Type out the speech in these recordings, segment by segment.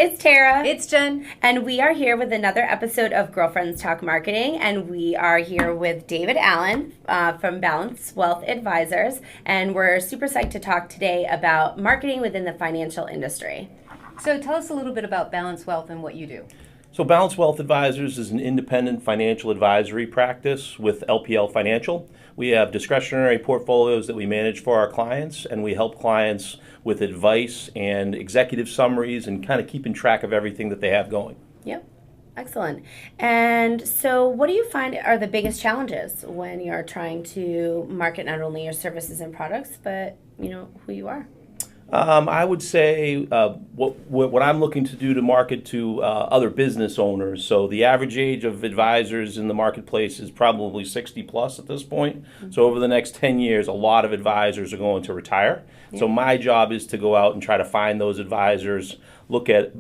it's Tara. It's Jen. And we are here with another episode of Girlfriends Talk Marketing. And we are here with David Allen from Balance Wealth Advisors. And we're super psyched to talk today about marketing within the financial industry. So tell us a little bit about Balance Wealth and what you do. So Balance Wealth Advisors is an independent financial advisory practice with LPL Financial. We have discretionary portfolios that we manage for our clients, and we help clients with advice and executive summaries and kind of keeping track of everything that they have going. Yep. Excellent. And so what do you find are the biggest challenges when you're trying to market not only your services and products, but, who you are? I would say what I'm looking to do to market to other business owners. So the average age of advisors in the marketplace is probably 60 plus at this point. Mm-hmm. So over the next 10 years, a lot of advisors are going to retire. Yeah. So my job is to go out and try to find those advisors, look at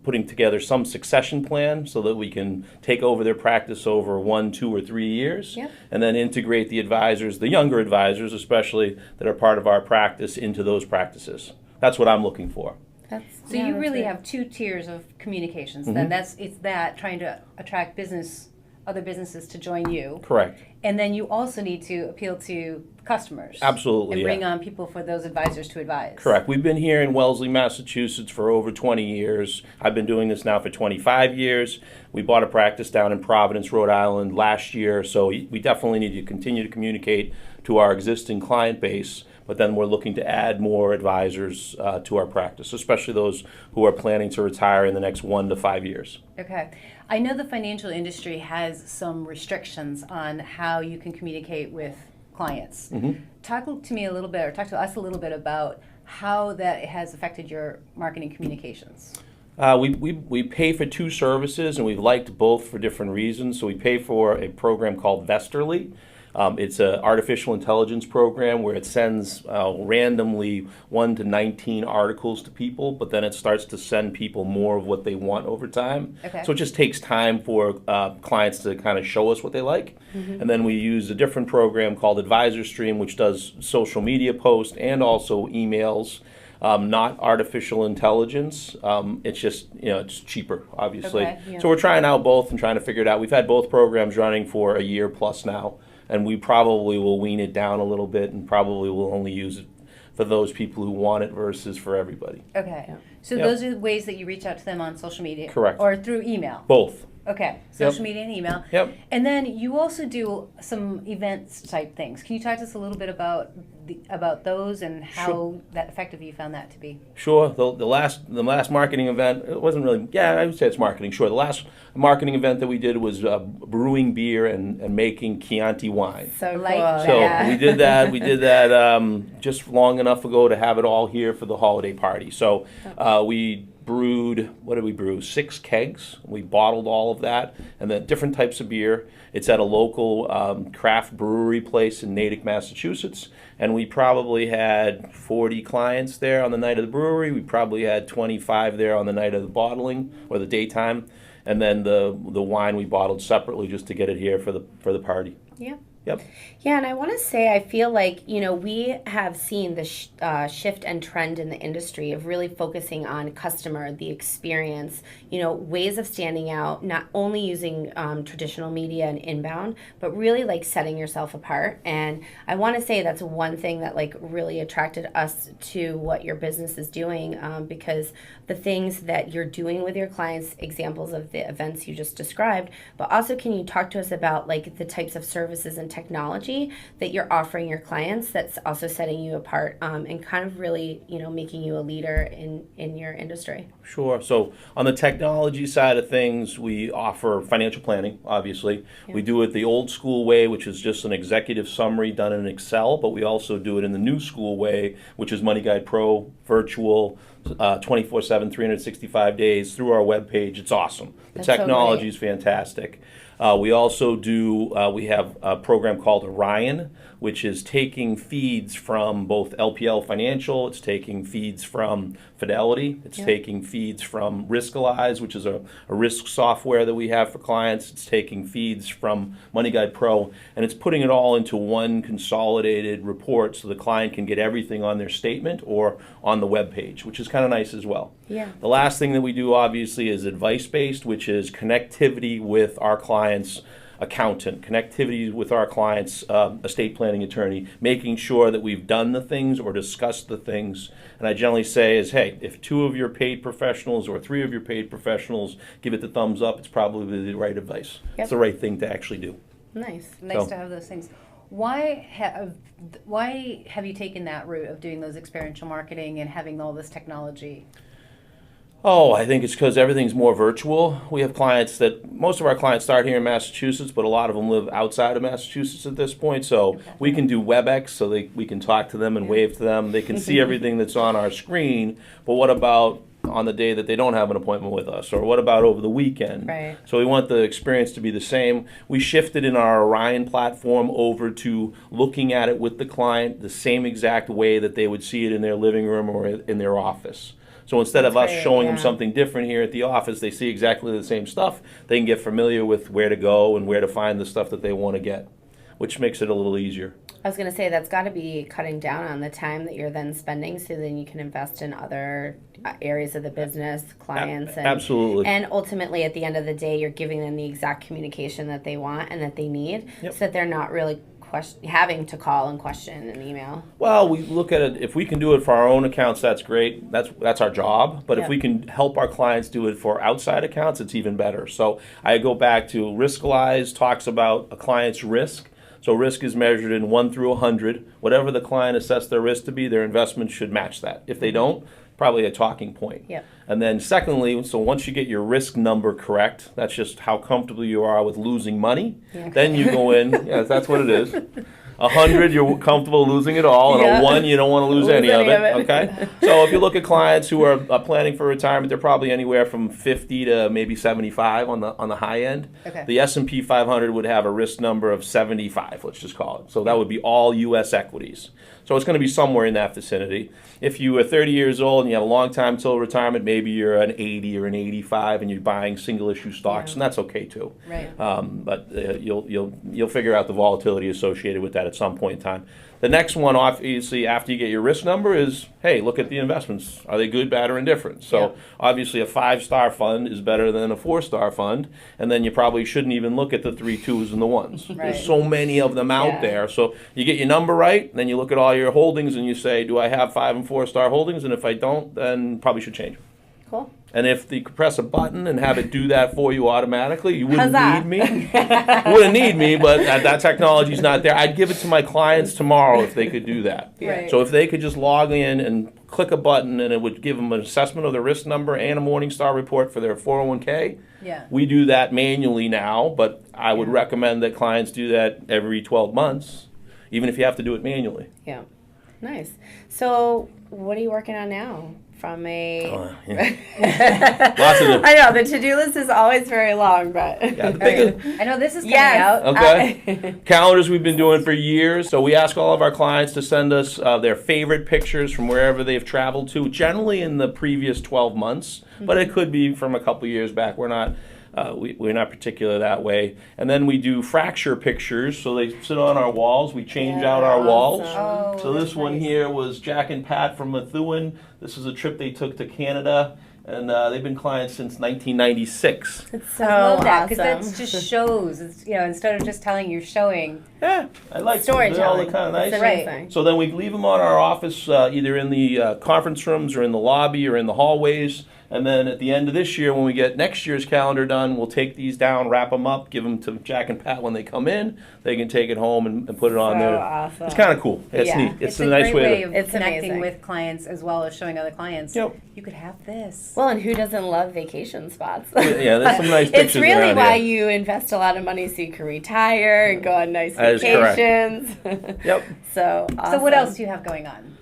putting together some succession plan so that we can take over their practice over 1, 2, or 3 years, yep. and then integrate the advisors, the younger advisors especially, that are part of our practice into those practices. That's what I'm looking for. So you really have two tiers of communications. Mm-hmm. Then it's trying to attract other businesses to join you. Correct. And then you also need to appeal to customers. Absolutely, and bring on people for those advisors to advise. Correct. We've been here in Wellesley, Massachusetts for over 20 years. I've been doing this now for 25 years. We bought a practice down in Providence, Rhode Island last year, so we definitely need to continue to communicate to our existing client base, but then we're looking to add more advisors to our practice, especially those who are planning to retire in the next 1 to 5 years. Okay. I know the financial industry has some restrictions on how you can communicate with clients. Mm-hmm. Talk to us a little bit about how that has affected your marketing communications. We pay for 2 services, and we've liked both for different reasons. So we pay for a program called Vesterly. It's an artificial intelligence program where it sends randomly 1 to 19 articles to people, but then it starts to send people more of what they want over time. Okay. So it just takes time for clients to kind of show us what they like. Mm-hmm. And then we use a different program called Advisor Stream, which does social media posts and also emails. Not artificial intelligence. It's just, it's cheaper, obviously. Okay, yeah. So we're trying out both and trying to figure it out. We've had both programs running for a year plus now, and we probably will wean it down a little bit and probably will only use it for those people who want it versus for everybody. Okay. Yeah. So those are the ways that you reach out to them on social media? Correct. Or through email? Both. Okay. Social media and email. Yep. And then you also do some events type things. Can you talk to us a little bit about those and how that effective you found that to be? Sure. The last marketing event, it wasn't really, I would say it's marketing. Sure. The last marketing event that we did was brewing beer and making Chianti wine. So So we did that. We did that just long enough ago to have it all here for the holiday party. So we brewed, 6 kegs. We bottled all of that, and then different types of beer. It's at a local craft brewery place in Natick, Massachusetts, and we probably had 40 clients there on the night of the brewery. We probably had 25 there on the night of the bottling or the daytime, and then the wine we bottled separately just to get it here for the party. Yeah. Yep. Yeah, and I want to say I feel like, we have seen the shift and trend in the industry of really focusing on customer, the experience, ways of standing out, not only using traditional media and inbound, but really like setting yourself apart. And I want to say that's one thing that like really attracted us to what your business is doing, because the things that you're doing with your clients, examples of the events you just described, but also can you talk to us about like the types of services and technology that you're offering your clients that's also setting you apart and kind of really, making you a leader in your industry? Sure. So on the technology side of things, we offer financial planning, obviously. Yeah. We do it the old school way, which is just an executive summary done in Excel, but we also do it in the new school way, which is Money Guide Pro, virtual, 24/7, 365 days through our webpage. It's awesome. The technology is fantastic. We also we have a program called Orion, which is taking feeds from both LPL Financial, it's taking feeds from Fidelity, it's taking feeds from Riskalyze, which is a risk software that we have for clients, it's taking feeds from Money Guide Pro, and it's putting it all into one consolidated report so the client can get everything on their statement or on the web page, which is kind of nice as well. Yeah. The last thing that we do, obviously, is advice-based, which is connectivity with our clients' accountant, connectivity with our client's estate planning attorney, making sure that we've done the things or discussed the things. And I generally say is, hey, if 2 of your paid professionals or 3 of your paid professionals give it the thumbs up, it's probably the right advice. Yep. It's the right thing to actually do. Nice. Nice to have those things. Why have you taken that route of doing those experiential marketing and having all this technology? Oh, I think it's because everything's more virtual. We have clients most of our clients start here in Massachusetts, but a lot of them live outside of Massachusetts at this point. So we can do WebEx, so we can talk to them and wave to them. They can see everything that's on our screen. But what about on the day that they don't have an appointment with us? Or what about over the weekend? Right. So we want the experience to be the same. We shifted in our Orion platform over to looking at it with the client the same exact way that they would see it in their living room or in their office. So instead of us showing them something different here at the office, they see exactly the same stuff. They can get familiar with where to go and where to find the stuff that they want to get, which makes it a little easier. I was going to say that's got to be cutting down on the time that you're then spending, so then you can invest in other areas of the business, clients. Absolutely. And ultimately, at the end of the day, you're giving them the exact communication that they want and that they need, so that they're not really having to call and question and email. Well, we look at it, if we can do it for our own accounts, that's great. That's our job. But if we can help our clients do it for outside accounts, it's even better. So I go back to Riskalyze talks about a client's risk. So risk is measured in 1 through 100. Whatever the client assessed their risk to be, their investment should match that. If they don't, probably a talking point. Yep. And then secondly, so once you get your risk number correct, that's just how comfortable you are with losing money. Yeah. Then you go in, that's what it is. 100, you're comfortable losing it all, and a 1, you don't want to lose any of it. Okay. So if you look at clients who are planning for retirement, they're probably anywhere from 50 to maybe 75 on the high end. Okay. The S&P 500 would have a risk number of 75. Let's just call it. So that would be all U.S. equities. So it's going to be somewhere in that vicinity. If you are 30 years old and you have a long time till retirement, maybe you're an 80 or an 85 and you're buying single issue stocks, and that's okay too. Right. But you'll figure out the volatility associated with that at some point in time. The next one, obviously, after you get your risk number is, hey, look at the investments. Are they good, bad, or indifferent? So obviously a 5-star fund is better than a 4-star fund, and then you probably shouldn't even look at the 3 2s and the 1s. Right. There's so many of them out there. So you get your number right, then you look at all your holdings and you say, do I have 5 and 4-star holdings? And if I don't, then probably should change them. Cool. And if you could press a button and have it do that for you automatically, you wouldn't Huzzah. need me. You wouldn't need me, but that technology's not there. I'd give it to my clients tomorrow if they could do that. Right. So if they could just log in and click a button and it would give them an assessment of their risk number and a Morningstar report for their 401k. Yeah. We do that manually now, but I would recommend that clients do that every 12 months, even if you have to do it manually. Yeah. Nice. So what are you working on now? From a Lots of them. I know the to-do list is always very long, but Yeah, the biggest, I know this is coming out. Okay. Calendars we've been doing for years. So we ask all of our clients to send us their favorite pictures from wherever they've traveled to, generally in the previous 12 months, but it could be from a couple years back. We're not particular that way. And then we do fracture pictures, so they sit on our walls. We change out our walls. Oh, So this that's one nice. here was Jack and Pat from Methuen. This is a trip they took to Canada, and they've been clients since 1996. It's so I love that because awesome. that just shows. It's, instead of just telling, you're showing. Yeah, I like Storytelling. They're all kind of nice. It's amazing. So then we leave them on our office, either in the conference rooms or in the lobby or in the hallways. And then at the end of this year, when we get next year's calendar done, we'll take these down, wrap them up, give them to Jack and Pat when they come in. They can take it home and put it on there. Awesome. It's kind of cool. It's Yeah. neat. It's a a nice great way to. of It's connecting amazing. with clients as well as showing other clients. Yep. You could have this. Well, and who doesn't love vacation spots? Yeah, there's some nice It's pictures really around why here. you invest a lot of money so you can retire and go on nice That is correct. vacations. Yep. So awesome. So what else do you have going on?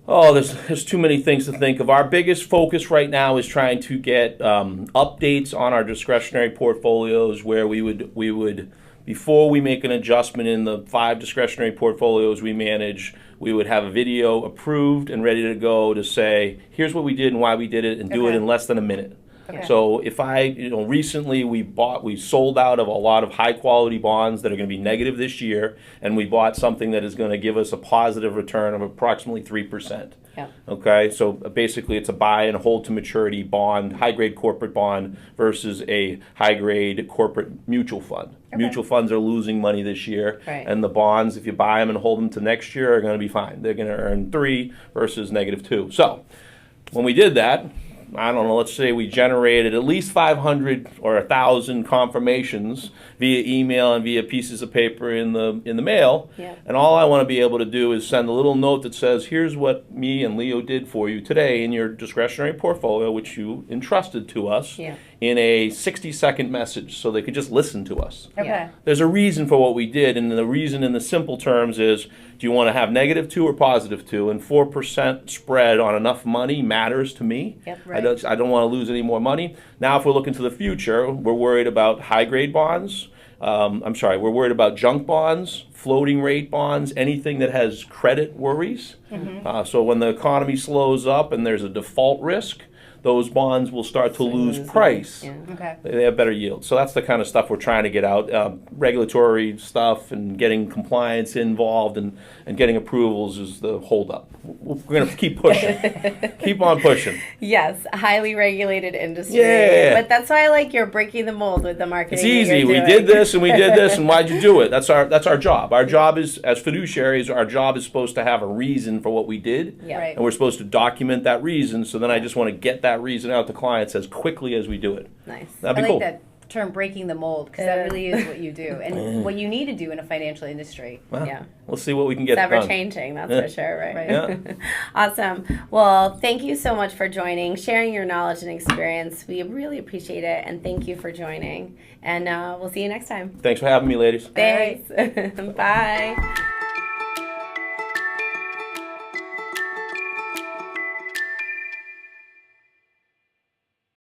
Oh, there's too many things to think of. Our biggest focus right now is trying to get updates on our discretionary portfolios, where we would before we make an adjustment in the 5 discretionary portfolios we manage, we would have a video approved and ready to go to say, here's what we did and why we did it, and do it Okay. in less than a minute. Okay. So if recently we sold out of a lot of high quality bonds that are going to be negative this year, and we bought something that is going to give us a positive return of approximately 3%. Yeah. Okay, so basically it's a buy and hold to maturity bond, high grade corporate bond versus a high grade corporate mutual fund. Okay. Mutual funds are losing money this year, Right. and the bonds, if you buy them and hold them to next year, are going to be fine. They're going to earn 3 versus -2. So when we did that, I don't know, let's say we generated at least 500 or 1,000 confirmations via email and via pieces of paper in the mail. Yeah. And all I want to be able to do is send a little note that says, here's what me and Leo did for you today in your discretionary portfolio, which you entrusted to us, Yeah. in a 60-second message so they could just listen to us. Okay. Yeah. There's a reason for what we did, and the reason in the simple terms is, do you want to have -2 or +2? And 4% spread on enough money matters to me. Yep. Right. I don't want to lose any more money. Now, if we're looking to the future, we're worried about high-grade bonds. We're worried about junk bonds, floating rate bonds, anything that has credit worries. So when the economy slows up and there's a default risk, those bonds will start to lose price. Yeah. Okay. They have better yield. So that's the kind of stuff we're trying to get out. Regulatory stuff and getting compliance involved and getting approvals is the holdup. We're going to keep pushing. Keep on pushing. Yes, highly regulated industry. Yeah. But that's why I like you're breaking the mold with the marketing. It's that easy. you're We doing. did this and we did this, and why'd you do it? That's our job. Our job is, as fiduciaries, our job is supposed to have a reason for what we did. Yeah. Right. And we're supposed to document that reason, so then I just want to get that reason out to clients as quickly as we do it. Nice. That'd I be like cool. that term, breaking the mold, because that really is what you do and what you need to do in a financial industry. Well, Yeah. We'll see what we can get It's ever done. changing, that's Yeah. for sure, right? Right. Yeah. Awesome. Well, thank you so much for joining, sharing your knowledge and experience. We really appreciate it, and thank you for joining. And we'll see you next time. Thanks for having me, ladies. Thanks. Bye.